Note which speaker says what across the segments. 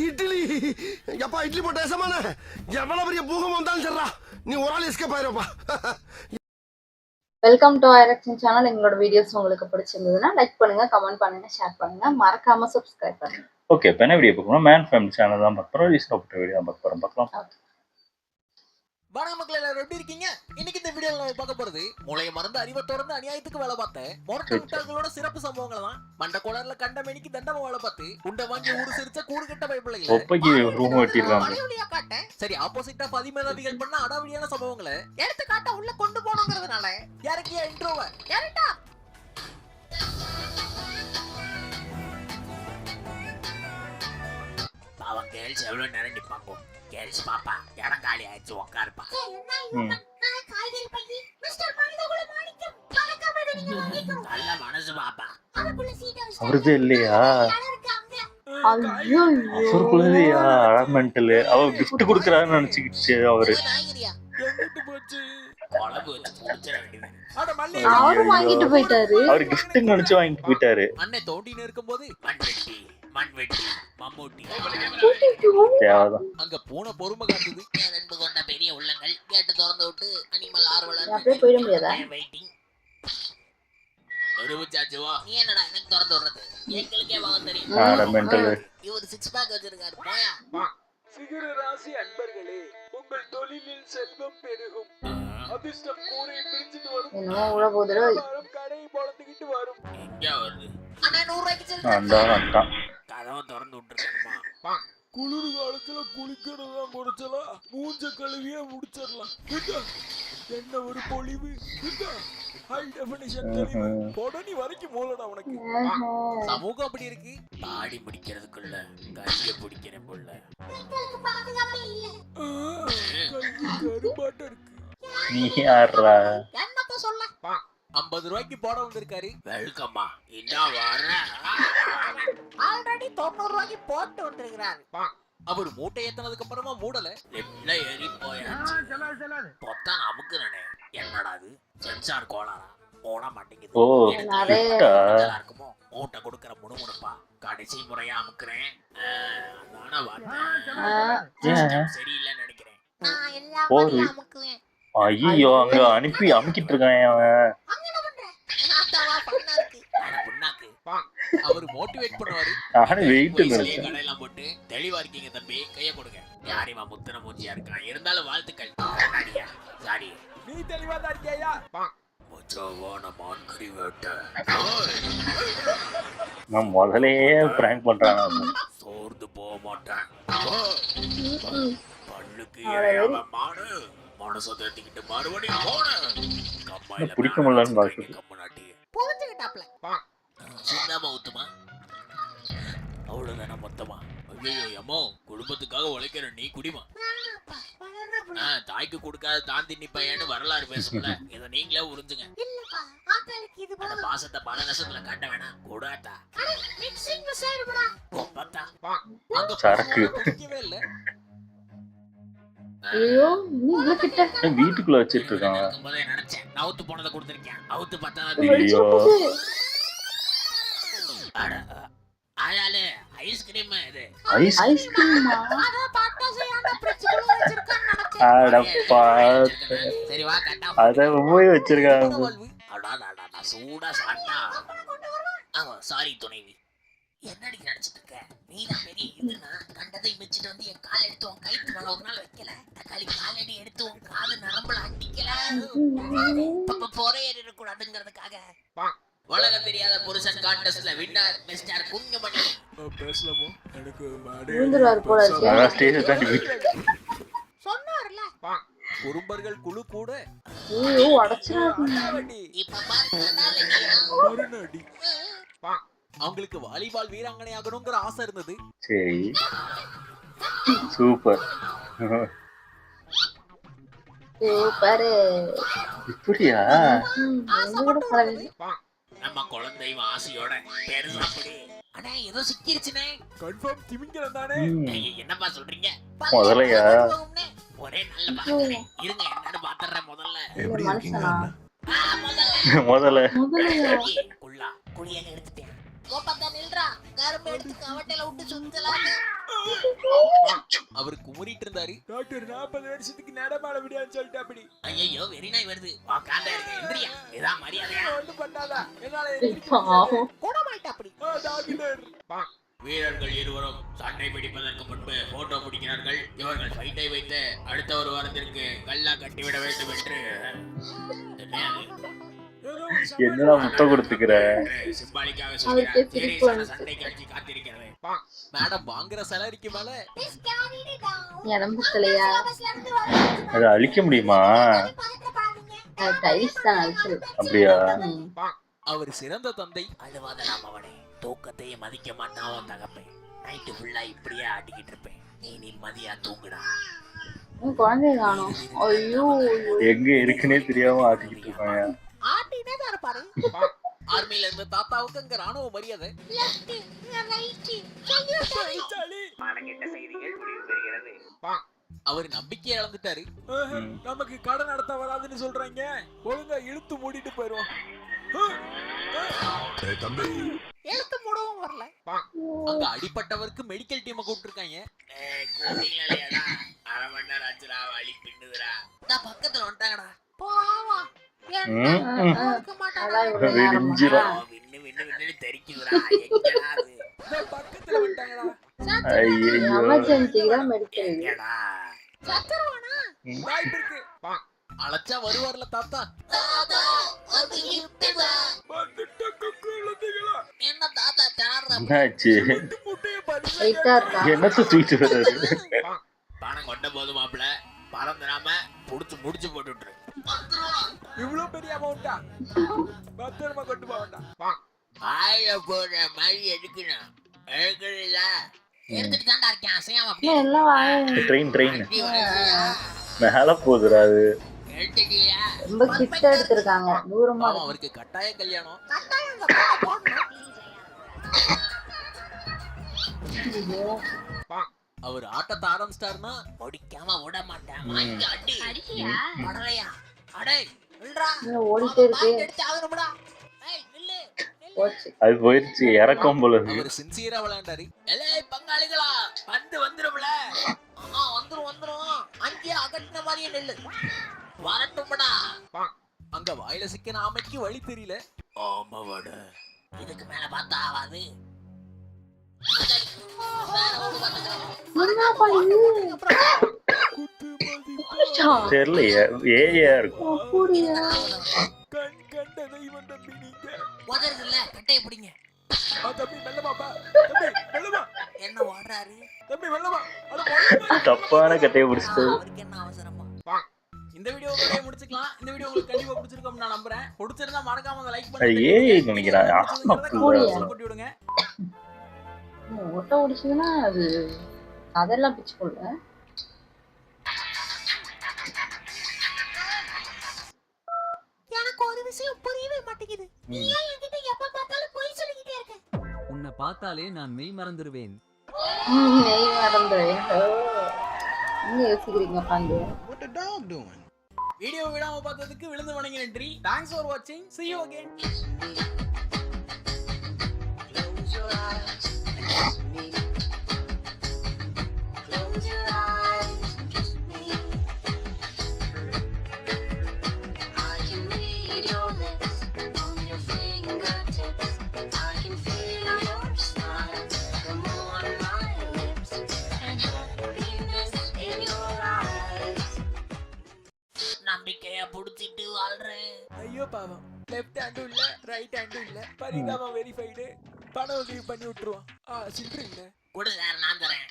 Speaker 1: இட்லி எப்பா இட்லி போட்ட ஏசமான எவ்வளவு பெரிய பூகம் வந்தாலும் சரிடா நீ ஒரு ஆள் எஸ்கேப் ஆயிருப்பா.
Speaker 2: வெல்கம் டு ஐரக்ஷன் சேனல். எங்களோட வீடியோஸ் உங்களுக்கு பிடிச்சிருந்ததுன்னா லைக் பண்ணுங்க, கமெண்ட் பண்ணுங்க, ஷேர் பண்ணுங்க, மறக்காம சப்ஸ்கிரைப் பண்ணுங்க.
Speaker 3: ஓகே, இப்போ என்ன வீடியோ பார்க்கணும்? மேன் ஃபேமிலி சேனல் தான் பார்க்க போகிறோம். ரீசெண்டாக வீடியோ தான் பார்க்கலாம்.
Speaker 4: வணக்கம் மக்கள், எல்லாரும் எப்படி இருக்கீங்க? இன்னைக்கு இந்த வீடியோல நம்ம பார்க்க போறது மூளையை மறந்து அறிவை தொடர்ந்து அநியாயத்துக்கு வேலை பார்த்தேன் மொரட்ட முட்டாள்களோட சிறப்பு சம்பவங்களை தான். மண்ட கோளர்ல கண்ட மேனிக்கு தண்டமா வேலை பார்த்து உண்டை வாங்கி ஊரு சிரிச்ச கூடு கட்ட பயப்பிள்ளைங்க
Speaker 3: ஒப்பைக்கு ரூம் வெட்டிருக்காங்க.
Speaker 4: காட்டேன். சரி, ஆப்போசிட்டா பதிமேதாவிகள் பண்ண அடாவடியான சம்பவங்களை எடுத்து காட்ட உள்ள கொண்டு போனோங்கிறதுனால யாருக்கியா இன்ட்ரோவர் யாருட்டா பாவம் கேர்ள்ஸ் எவ்வளவு நேரம் நிப்பாங்க. கேர்ள்ஸ் பாப்பா இடம் காலி ஆயிடுச்சு, உட்காருப்பா. நல்ல மனசு பாப்பா.
Speaker 3: அவருதே இல்லையா? அவருக்குள்ளதையா மென்டல்? அவர் கிஃப்ட் கொடுக்குறாருன்னு நினைச்சுக்கிச்சு அவரு.
Speaker 2: அவரும் வாங்கிட்டு போயிட்டாரு.
Speaker 3: அவர் கிஃப்ட் நினைச்சு வாங்கிட்டு போயிட்டாரு.
Speaker 4: அண்ணே தோண்டின்னு இருக்கும்போது மண்வெட்டி மம்மூட்டி
Speaker 3: தேவைதான்.
Speaker 4: அங்க பூனை பொறுமை காட்டுது. அன்பு கொண்ட பெரிய உள்ளங்கள் கேட்டு திறந்து விட்டு அனிமல் ஆர்வலர்
Speaker 2: அப்படியே போயிட முடியாதா?
Speaker 4: வெயிட்டிங் ஒருவச்சாச்சுவா. நீ என்னடா எனக்கு திறந்து விடுறது? எங்களுக்கே வாங்க தெரியும். இவர் சிக்ஸ் பேக் வச்சிருக்காரு. போயா சிகர ராசி அன்பர்களே, உங்கள் தொழிலில் செல்வம் பெருகும். அதிர்ஷ்டம் கூரை பிரிச்சிட்டு வரும்.
Speaker 2: என்னமோ உள்ள போதுரோ.
Speaker 4: கடை பொளந்துக்கிட்டு வரும். எங்க வருது? அண்ணா 100 ரூபாய்க்கு
Speaker 3: அந்த
Speaker 4: கதவை திறந்து விட்டுருக்கேன்மா. குளிர் காலத்துல குளிக்கிறதா குறைச்சலா மூஞ்ச கழுவியே முடிச்சிடலாம். என்ன ஒரு பொழிவு! ஹை டெஃபினிஷன் தெளிவு. பொடனி வரைக்கும் மூலடா உனக்கு. சமூகம் அப்படி இருக்கு. பாடி முடிக்கிறதுக்குள்ள கைய பிடிக்கிறேன் புள்ள. கருப்பாட்ட இருக்கு.
Speaker 3: நீ யாரா?
Speaker 4: என்னத்த சொல்ல? 50 ரூபாய்க்கு போட வந்திருக்காரு. வெல்கம்மா. என்ன வர? ஆல்ரெடி 90 ரூபாய்க்கு போட்டு வந்திருக்காரு. அவர் மூட்டை ஏத்தனதுக்கு அப்புறமா மூடல. லெஃப்ட்ல ஏறி போயாச்சு. பொத்தான் அமுக்குறனே. என்னடா இது? சென்சார் கோளாரா? போட மாட்டேங்குது.
Speaker 3: ஓ,
Speaker 4: இருக்குமோ? மூட்டை கொடுக்கற முணுமுணுப்பா. கடைசி முறையா அமுக்குறேன். அதான வார்த்தை. சரியில்லைன்னு நினைக்கிறேன். நான் எல்லா முறையும் அமுக்குவேன்.
Speaker 3: ஐயோ, அங்க அனுப்பி அமுக்கிட்டு இருக்கான் அவன்.
Speaker 4: அவரு மோட்டிவேட் பண்ணுவாரு. கடையெல்லாம் போட்டு தெளிவா இருக்கீங்க தம்பி, கைய கொடுங்க. யாரிமா முத்தன மூஞ்சியா இருக்கான், இருந்தாலும் வாழ்த்துக்கள். சாரி, நீ தெளிவா தான் இருக்கியா?
Speaker 3: நான் முதலே பிராங்க் பண்றான்.
Speaker 4: சோர்ந்து போக மாட்டேன். பல்லுக்கு மாடு மனசை தேத்திக்கிட்டு மறுபடியும் போன
Speaker 3: பிடிக்க முடியலன்னு பாக்கு.
Speaker 4: கம்மநாட்டி புரிஞ்சுக்கிட்டாப்ல. சின்னமா ஊத்துமா, அவ்வளவுதான மொத்தமா. ஐயோ அம்மோ, குடும்பத்துக்காக உழைக்கிற நீ குடிமா. தாய்க்கு கொடுக்காத தாந்தி நீ பையன்னு வரலாறு பேசும்ல, இதை நீங்களே உறிஞ்சுங்க. அந்த பாசத்தை பல ரசத்துல காட்ட வேணாம். கூடாத்தா
Speaker 3: சரக்கு
Speaker 4: இல்ல.
Speaker 3: வீட்டுக்குள்ள வச்சிட்டு இருக்காங்க.
Speaker 4: நினைச்சேன் நவுத்து போனதை கொடுத்திருக்கேன். நவுத்து பார்த்தா ஐஸ்கிரீம். இது சரி வா கட்டா.
Speaker 3: அத போய் வச்சிருக்காங்க.
Speaker 4: சூடா சாப்பிட்டா. சாரி துணைவி, என்னடி நினைச்சிட்டு இருக்க? நீ தான் பெரிய இதுனா கண்டதை மிச்சிட்டு வந்து என் கால் எடுத்து உன் கைத்து மேல ஒரு நாள் வைக்கல. தக்காளி காலடி எடுத்து உன் காது நரம்புல அடிக்கல. போரே இருக்கக்கூடாதுங்கிறதுக்காக உலக தெரியாத புருஷன் கான்டெஸ்ட்ல வின்னர் மிஸ்டர் குங்குமணி. பேசலாமோ? எனக்கு சொன்னார்ல குறும்பர்கள் குழு கூட. அவங்களுக்கு வாலிபால் வீராங்கனை ஆகணுங்கிற ஆசை இருந்தது.
Speaker 3: சரி, சூப்பர்
Speaker 2: சூப்பர்.
Speaker 3: இப்படியா?
Speaker 4: நம்ம குழந்தை ஆசையோட பெருசாப்படி. அண்ணே ஏதோ சிக்கிருச்சுனே. கன்ஃபார்ம் திமிங்கலம் தானே? என்னப்பா சொல்றீங்க?
Speaker 3: முதலையா?
Speaker 4: ஒரே நல்ல பாக்குறேன். இருங்க என்னன்னு பாத்துறேன் முதல்ல.
Speaker 1: எப்படி இருக்கீங்க?
Speaker 3: முதல்ல
Speaker 4: குள்ளா குளியாக எடுத்துட்டேன். கோபத்தை நில்றா, கரும்பு எடுத்து கவட்டையில விட்டு சுத்தலான்னு.
Speaker 5: அவர் குமுறிட்டு இருந்தாரு. டாக்டர் 40 வருஷத்துக்கு நடமாட முடியாதுன்னு சொல்லிட்டு அப்படி.
Speaker 4: ஐயோ வெறி நாய் வருது, உக்காந்தா இருக்க, எந்திரியா, இதான் மரியாதையா.
Speaker 5: ஒண்ணும் பண்ணாதா, என்னால
Speaker 2: பாவம்.
Speaker 4: குணமாயிட்டா அப்படி.
Speaker 5: டாக்டர்.
Speaker 4: வீரர்கள் இருவரும் சண்டை பிடிப்பதற்கு முன்பு போட்டோ பிடிக்கிறார்கள். இவர்கள் ஃபைட்டை வைத்து அடுத்த ஒரு வாரத்திற்கு கல்லா கட்டிவிட வேண்டும் என்று
Speaker 3: என்னடா முத்தம் கொடுத்துக்கிற?
Speaker 4: சிம்பாலிக்காக
Speaker 2: அதுக்கே
Speaker 4: சொல்கிறார்.
Speaker 2: சிரிப்பு
Speaker 4: சீரியஸான
Speaker 2: வந்துச்சு.
Speaker 4: சண்டை காட்சி காத்திருக்கிறது.
Speaker 5: மேடம் வாங்குற சேலரிக்கு மேல
Speaker 2: இடம் பத்தலையா?
Speaker 3: அதை அழிக்க முடியுமா?
Speaker 2: அது டைல்ஸ் தான் அழிச்சது.
Speaker 3: அப்படியா?
Speaker 2: ம்.
Speaker 5: அவர் சிறந்த தந்தை.
Speaker 4: அழுவாதலாம் அவனே, தூக்கத்தையே மதிக்க மாட்டான் அவன் தகப்பேன். நைட்டு ஃபுல்லா இப்படியே ஆட்டிக்கிட்டு இருப்பேன். நீ நிம்மதியா தூங்குடா.
Speaker 2: உன் குழந்தைய காணோம். ஐயோ ஐயோ.
Speaker 3: எங்க இருக்குன்னே தெரியாம ஆட்டிக்கிட்டு இருப்பாங்க.
Speaker 4: ஆட்டினே தான் இருப்பாரு.
Speaker 5: ஆர்மில இருந்த தாத்தாவுக்கு அங்க ராணுவ மரியாதை.
Speaker 4: மானகெட்ட செய்திகள் முடிவு பெறுகிறது.
Speaker 5: அவர் நம்பிக்கையை இழந்துட்டாரு. நமக்கு கடன் நடத்த வராதுன்னு சொல்றாங்க, ஒழுங்கா இழுத்து மூடிட்டு போயிருவோம்.
Speaker 4: எழுத்து மூடவும் வரல.
Speaker 5: அங்க அடிப்பட்டவருக்கு மெடிக்கல் டீமை கூப்பிட்டுருக்காங்க.
Speaker 4: கூட்டிங்களேடா, அரை மணி நேரம் ஆச்சுடா, வலி பின்னுதுடா. நான் பக்கத்துல வந்துட்டாங்கடா. பாவம், இருக்க மாட்டாடா.
Speaker 2: அதான் இவ்வளவு நேரமா?
Speaker 3: விடிஞ்சிரும்.
Speaker 4: விண்ணு விண்ணு விண்ணு தெரிக்குதுடா. எங்கடா அது?
Speaker 5: பக்கத்துல வந்துட்டாங்கடா.
Speaker 3: ஐயோ.
Speaker 2: எமர்ஜென்சிக்கு தான் மெடிக்கல்.
Speaker 4: எங்கடா?
Speaker 5: வாய்ப்பு இருக்கு. அழைச்சா வருவார்ல தாத்தா.
Speaker 4: தாத்தா, அது இருக்குதா?
Speaker 5: வந்துட்டாங்க குழந்தைகளா.
Speaker 4: என்ன தாத்தா தாடுற?
Speaker 3: என்னாச்சு?
Speaker 5: முட்டையை பறிச்சு
Speaker 2: வெயிட்டா இருக்கா?
Speaker 3: என்ன சுத்திட்டு வர்றாரு?
Speaker 4: பணம் கொண்ட போது மாப்பிள, பறந்துடாம புடிச்சு முடிச்சு போட்டுட்டு.
Speaker 5: இவ்வளவு பெரிய அமௌண்டா? பத்திரமா கொண்டு போக வேண்டாம்.
Speaker 4: ஆயிர போடுற மாதிரி எடுக்கணும். எடுக்கல எடுத்துட்டு தாண்டா இருக்கேன். அசையாம அப்படியே
Speaker 2: இன்னும் எல்லாம் வாங்க.
Speaker 3: ட்ரெயின்
Speaker 4: அப்படி வரையா?
Speaker 3: மேல போகுதுடா அது.
Speaker 4: எடுத்துட்டியா?
Speaker 2: ரொம்ப கிட்ட எடுத்திருக்காங்க. தூரமா
Speaker 5: ஆமா,
Speaker 2: இருக்கு.
Speaker 5: அவருக்கு கட்டாய கல்யாணம்.
Speaker 2: ஐயோ.
Speaker 5: அவர் ஆட்டத்தை ஆரம்பிச்சிட்டாருன்னா
Speaker 4: முடிக்காம விட மாட்டேன். வாங்கி அடி. படலையா? அடே நில்றா.
Speaker 2: இன்னும் ஓடிட்டே இருக்கு.
Speaker 4: வாங்கி எடுத்து ஆகணும்டா. ஏய் நில்லு.
Speaker 2: போச்சு.
Speaker 3: அது போயிருச்சு, இறக்கம் போல இருக்கு.
Speaker 5: அவர் சின்சியரா விளையாண்டாரு.
Speaker 4: ஏலே பங்காளிகளா, வந்து வந்துரும்ல. வந்துரும் வந்துரும். அங்கேயே அகட்டின மாதிரியே நெல்லு. வரட்டும்டா.
Speaker 5: அங்க வாயில சிக்கன ஆமைக்கு வழி தெரியல.
Speaker 4: ஆமாவாட. இதுக்கு மேல பார்த்தா ஆவாது. வேற ஒண்ணு பார்த்துக்கலாம்.
Speaker 2: என்னப்பா இது? போச்சா?
Speaker 3: தெரியலையே, ஏயா இருக்கும்.
Speaker 2: அப்படியா?
Speaker 5: கண் கண்ட தெய்வம் தம்பி நீங்க.
Speaker 4: உதறது இல்ல, கட்டையை பிடிங்க.
Speaker 5: தம்பி மெல்லமாப்பா. தம்பி மெல்லமா.
Speaker 4: என்ன ஓடுறாரு?
Speaker 5: தம்பி மெல்லமா. அட மெல்லமா.
Speaker 3: தப்பான கட்டையை பிடிச்சிட்டு.
Speaker 4: அவருக்கு என்ன அவசரமா?
Speaker 5: இந்த வீடியோ உங்களே முடிச்சுக்கலாம். இந்த வீடியோ உங்களுக்கு கண்டிப்பா பிடிச்சிருக்கும் நான் நம்புறேன். பிடிச்சிருந்தா மறக்காம லைக்
Speaker 3: அது
Speaker 5: பண்ணுங்க.
Speaker 3: ஏய் நினைக்கிறேன். ஆமா,
Speaker 5: கொட்டி விடுங்க.
Speaker 2: ஓட்ட ஓடிச்சதுன்னா அது அதெல்லாம் பிச்சு போடல.
Speaker 4: எனக்கு ஒரு விஷயம் புரியவே மாட்டேங்குது. நீ ஏன் என்கிட்ட எப்ப பார்த்தாலும் பொய் சொல்லிக்கிட்டே இருக்க?
Speaker 6: உன்னை பார்த்தாலே நான் மெய் மறந்துடுவேன்.
Speaker 2: நெய் மறந்து நீங்க யோசிக்கிறீங்க உட்காந்து.
Speaker 5: வீடியோ விடாம பார்த்ததுக்கு விழுந்து வணங்கி நன்றி. தேங்க்ஸ் ஃபார் வாட்சிங். see you again.
Speaker 4: Close your eyes and kiss me. Close your eyes and kiss me. I can read your lips on your fingertips. I can feel your smile come on my lips and happiness in your eyes. நம்பிக்கைய புடிச்சிட்டு வாழ்றேன்.
Speaker 5: ஐயோ பாவம். Left ஹேண்டும் இல்ல, right ஹேண்டும் இல்ல. பரிகாம verified. பண உதவி பண்ணி விட்டுருவான். சில்லறை இல்ல.
Speaker 4: குடு சார், நான் தரேன்.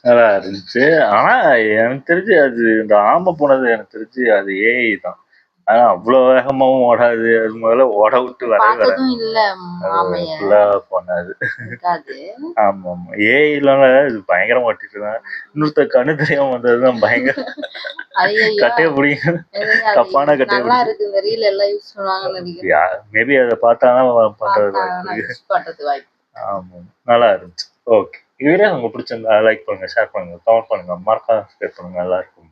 Speaker 3: நல்லா இருந்துச்சு. ஆனா எனக்கு தெரிஞ்சு அது இந்த ஆமை போனது எனக்கு தெரிஞ்சு அது ஏஐ தான். ஆனா அவ்வளவு வேகமாவும் ஓடாது. அது முதல்ல ஓட விட்டு வரவே வராது.
Speaker 2: பார்த்ததும் இல்ல மாமைய
Speaker 3: ஃபுல்லா பண்ணாது.
Speaker 2: இருக்காது.
Speaker 3: ஆமா ஆமா, ஏஐல இது பயங்கரமா ஓட்டிட்டு இருந்தாங்க. இன்னொருத்த கண்ணு தெரியாம வந்ததுதான் பயங்கர
Speaker 2: ஐயோ
Speaker 3: கட்டைய பிடிங்க. தப்பான கட்டைய
Speaker 2: நல்லா இருக்கு. இந்த ரீல் எல்லாம் யூஸ் பண்ணுவாங்கன்னு நினைக்கிறேன்.
Speaker 3: மேபி அதை பார்த்தாதான் பண்றது.
Speaker 2: யூஸ் பண்றது வாய்ப்பு.
Speaker 3: ஆமா, நல்லா இருந்துச்சு. ஓகே, வீடியோ உங்களுக்கு பிடிச்சிருந்தா லைக் பண்ணுங்க, ஷேர் பண்ணுங்க, கமெண்ட் பண்ணுங்க, மறக்காம சப்ஸ்கிரைப் பண்ணுங்க. நல்லா இருக்கும்.